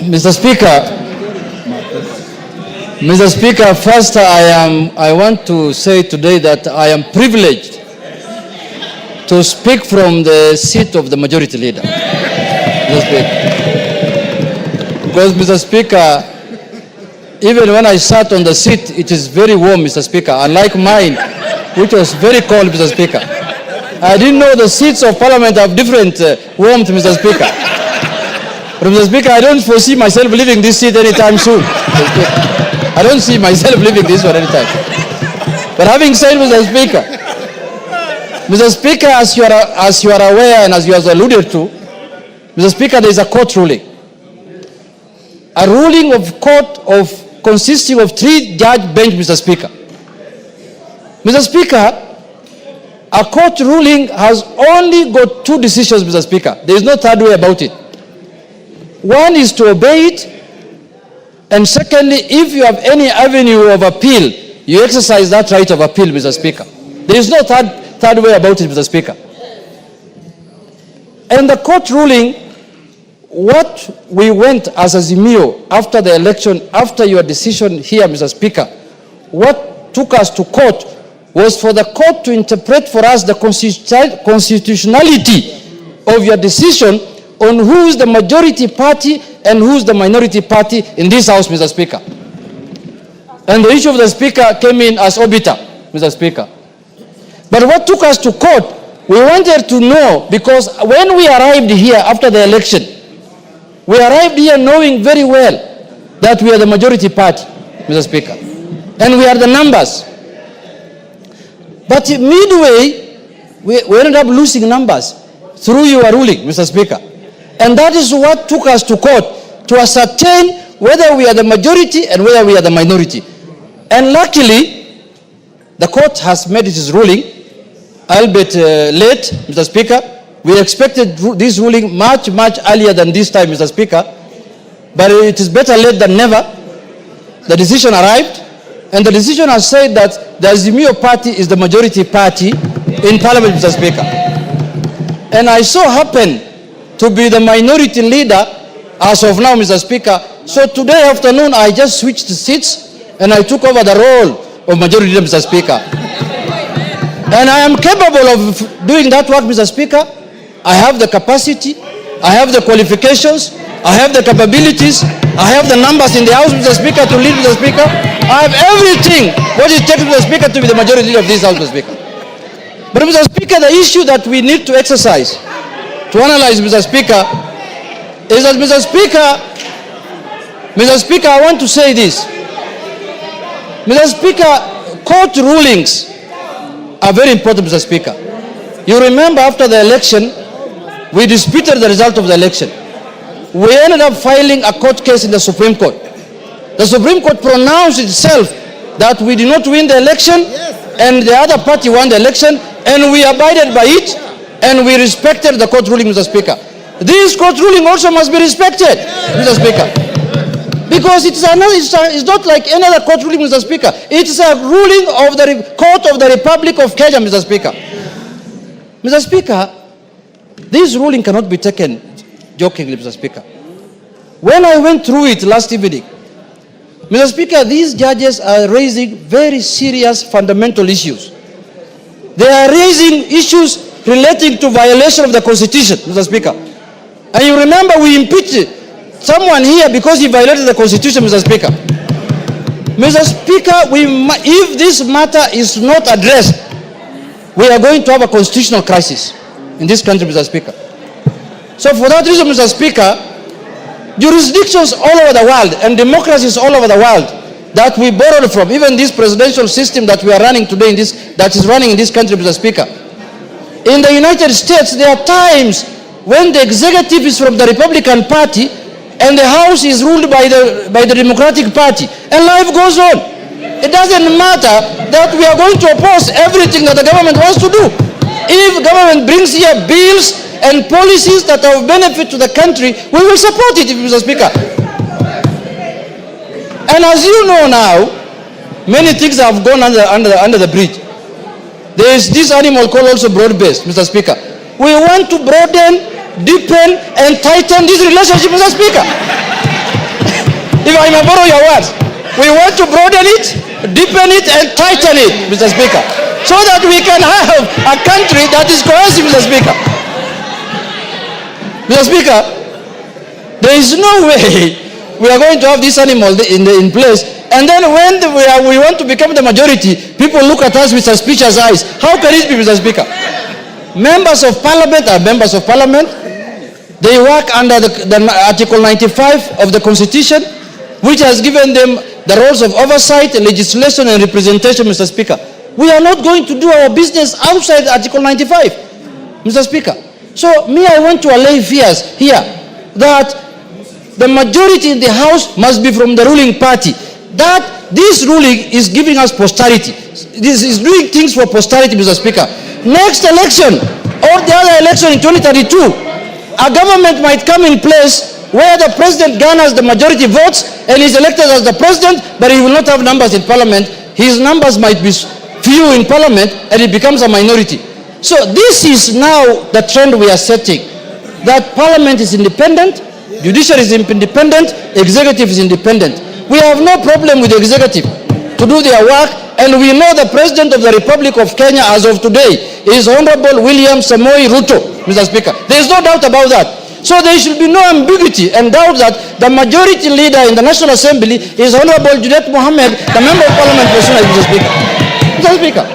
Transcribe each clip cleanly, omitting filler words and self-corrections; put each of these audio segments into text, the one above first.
Mr. Speaker, first I want to say today that I am privileged to speak from the seat of the majority leader. Mr. Speaker. Because, Mr. Speaker, even when I sat on the seat, it is very warm, Mr. Speaker, unlike mine, which was very cold, Mr. Speaker. I didn't know the seats of Parliament have different warmth, Mr. Speaker. But, Mr. Speaker, I don't foresee myself leaving this seat anytime soon. I don't see myself leaving this one anytime. But having said, Mr. Speaker, as you are aware and as you have alluded to, Mr. Speaker, there is a court ruling. A ruling of court consisting of 3-judge bench, Mr. Speaker. Mr. Speaker, a court ruling has only got 2 decisions, Mr. Speaker. There is no third way about it. One is to obey it, and secondly, if you have any avenue of appeal, you exercise that right of appeal, Mr. Speaker. There is no third way about it, Mr. Speaker. And the court ruling, what we went as Azimio after the election, after your decision here, Mr. Speaker, what took us to court was for the court to interpret for us the constitutionality of your decision on who is the majority party and who is the minority party in this House, Mr. Speaker. And the issue of the Speaker came in as obiter, Mr. Speaker. But what took us to court, we wanted to know, because when we arrived here after the election, we arrived here knowing very well that we are the majority party, Mr. Speaker. And we are the numbers. But midway, we ended up losing numbers through your ruling, Mr. Speaker. And that is what took us to court, to ascertain whether we are the majority and whether we are the minority. And luckily, the court has made its ruling, albeit late, Mr. Speaker. We expected this ruling much earlier than this time, Mr. Speaker. But it is better late than never. The decision arrived, and the decision has said that the Azimio party is the majority party in Parliament, Mr. Speaker. And I so happen to be the minority leader as of now, Mr. Speaker. So today afternoon, I just switched seats and I took over the role of majority leader, Mr. Speaker. And I am capable of doing that work, Mr. Speaker. I have the capacity, I have the qualifications, I have the capabilities, I have the numbers in the House, Mr. Speaker, to lead, Mr. Speaker. I have everything what it takes, Mr. Speaker, to be the majority leader of this House, Mr. Speaker. But, Mr. Speaker, the issue that we need to exercise, to analyze, Mr. Speaker, is that, Mr. Speaker, I want to say this. Mr. Speaker, court rulings are very important, Mr. Speaker. You remember after the election, we disputed the result of the election. We ended up filing a court case in the Supreme Court. The Supreme Court pronounced itself that we did not win the election, and the other party won the election, and we abided by it, and we respected the court ruling, Mr. Speaker. This court ruling also must be respected, Mr. Speaker. Because it's not like any other court ruling, Mr. Speaker. It's a ruling of the Court of the Republic of Kenya, Mr. Speaker. Mr. Speaker, this ruling cannot be taken jokingly, Mr. Speaker. When I went through it last evening, Mr. Speaker, these judges are raising very serious fundamental issues. They are raising issues relating to violation of the Constitution, Mr. Speaker. And you remember we impeached someone here because he violated the Constitution, Mr. Speaker. Mr. Speaker, if this matter is not addressed, we are going to have a constitutional crisis in this country, Mr. Speaker. So for that reason, Mr. Speaker, jurisdictions all over the world and democracies all over the world that we borrowed from, even this presidential system that we are running today that is running in this country, Mr. Speaker. In the United States, there are times when the executive is from the Republican Party and the House is ruled by the Democratic Party, and life goes on. It doesn't matter that we are going to oppose everything that the government wants to do. If government brings here bills and policies that are of benefit to the country, we will support it, Mr. Speaker. And as you know now, many things have gone under the bridge. There is this animal called also broad-based, Mr. Speaker. We want to broaden, deepen, and tighten this relationship, Mr. Speaker. If I may borrow your words, we want to broaden it, deepen it, and tighten it, Mr. Speaker, so that we can have a country that is cohesive, Mr. Speaker. Mr. Speaker, there is no way we are going to have this animal in place, and then when we want to become the majority, people look at us with suspicious eyes. How can it be, Mr. Speaker? Members of Parliament are members of Parliament. They work under the Article 95 of the Constitution, which has given them the roles of oversight, legislation, and representation, Mr. Speaker. We are not going to do our business outside Article 95, Mr. Speaker. So, I want to allay fears here that the majority in the House must be from the ruling party. That this ruling is giving us posterity. This is doing things for posterity, Mr. Speaker. Next election, or the other election in 2032, a government might come in place where the president garners the majority votes and is elected as the president, but he will not have numbers in Parliament. His numbers might be few in Parliament, and it becomes a minority. So this is now the trend we are setting, that Parliament is independent, judiciary is independent, executive is independent. We have no problem with the executive to do their work, and we know the President of the Republic of Kenya as of today is Honorable William Samoei Ruto, Mr. Speaker. There is no doubt about that. So there should be no ambiguity and doubt that the majority leader in the National Assembly is Honorable Junet Mohammed, the Member of Parliament for Sunai, Mr. Speaker. Mr. Speaker.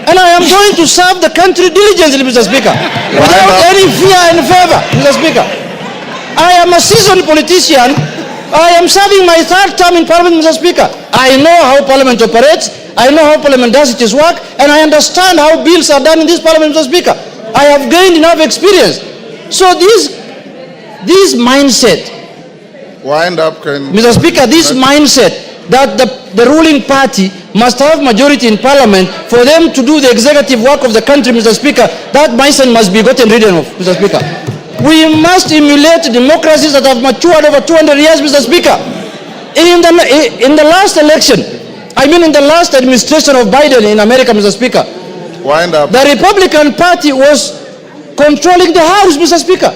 And I am going to serve the country diligently, Mr. Speaker, without any fear and favor, Mr. Speaker. I am a seasoned politician. I am serving my third term in Parliament, Mr. Speaker. I know how Parliament operates. I know how Parliament does its work, and I understand how bills are done in this Parliament, Mr. Speaker. I have gained enough experience. So this mindset, Mr. Speaker, this mindset that the ruling party must have majority in Parliament for them to do the executive work of the country, Mr. Speaker, that mindset must be gotten rid of, Mr. Speaker. We must emulate democracies that have matured over 200 years, Mr. Speaker. In the last election, in the last administration of Biden in America, Mr. Speaker, the Republican Party was controlling the House, Mr. Speaker,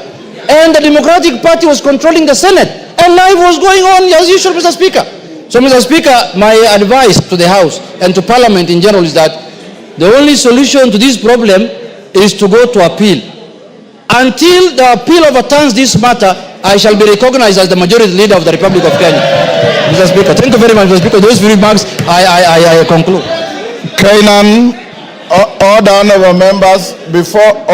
and the Democratic Party was controlling the Senate, and life was going on as usual, Mr. Speaker. So, Mr. Speaker, my advice to the House and to Parliament in general is that the only solution to this problem is to go to appeal. Until the appeal overturns this matter, I shall be recognized as the majority leader of the Republic of Kenya. Mr. Speaker, thank you very much, Mr. Speaker. Those few remarks, I conclude. Kainan, order, honorable members, before